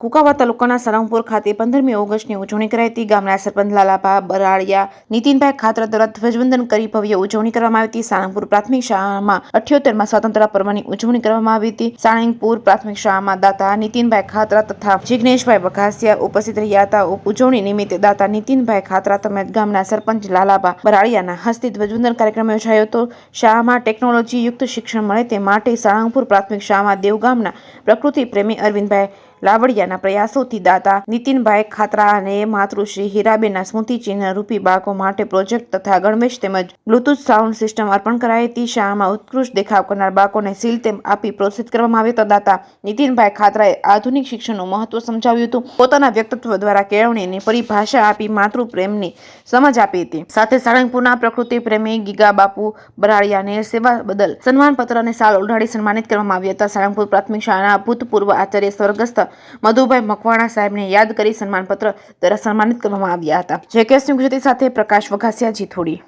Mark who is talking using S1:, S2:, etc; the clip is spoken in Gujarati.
S1: કુકાવા તાલુકાના સાળંગપુર ખાતે 15મી ઓગસ્ટની ઉજવણી કરાઈ હતી. ગામના સરપંચ લાલાભા બરાડિયા, નીતિનભાઈ ખાતરા દ્વારા ધ્વજવંદન કરી ભવ્ય ઉજવણી કરવામાં આવી હતી. સાળંગપુર પ્રાથમિક શાળામાં 78મા સ્વાતંત્ર્ય પર્વની ઉજવણી કરવામાં આવી હતી. સાળંગપુર પ્રાથમિક શાળામાં દાતા નીતિનભાઈ ખાતરા તથા જિગ્નેશભાઈ બઘાસિયા ઉપસ્થિત રહ્યા હતા. ઉજવણી નિમિત્તે દાતા નીતિનભાઈ ખાતરા તેમજ ગામના સરપંચ લાલાભા બરાડિયાના હસ્તે ધ્વજવંદન કાર્યક્રમ યોજાયો હતો. શાળામાં ટેકનોલોજી યુક્ત શિક્ષણ મળે તે માટે સાળંગપુર પ્રાથમિક શાળામાં દેવગામના પ્રકૃતિ પ્રેમી અરવિંદભાઈ લાવડિયાના પ્રયાસોથી દાતા નીતિનભાઈ ખાતરા અને માતૃશ્રી હીરાબેનના સ્મૃતિ ચિહ્ન રૂપી બાળકો માટે પ્રોજેક્ટ તથા ગણવેશ તેમજ બ્લુટૂથ સાઉન્ડ સિસ્ટમ અર્પણ કરાઈ હતી. શાળામાં ઉત્કૃષ્ટ દેખાવ કરનાર બાળકોને સીલ તેમ આપી પ્રોત્સાહિત કરવામાં આવ્યા હતા. દાતા નીતિનભાઈ ખાતરાએ આધુનિક શિક્ષણનું મહત્વ સમજાવ્યું હતું. પોતાના વ્યક્તિત્વ દ્વારા કેળવણીની પરિભાષા આપી માતૃપ્રેમની સમજ આપી હતી. સાથે સાળંગપુરના પ્રકૃતિ પ્રેમી ગીગા બાપુ બરાડિયાને સેવા બદલ સન્માનપત્ર અને શાલ ઓઢાડી સન્માનિત કરવામાં આવ્યા હતા. સાળંગપુર પ્રાથમિક શાળાના ભૂતપૂર્વ આચાર્ય સ્વર્ગસ્થ મધુભાઈ મકવાણા સાહેબને યાદ કરી સન્માનપત્ર દ્વારા સન્માનિત કરવામાં આવ્યા હતા. જેકેએસ ન્યૂઝ ગુજરાતી સાથે પ્રકાશ વઘાસિયા, જીથોડી.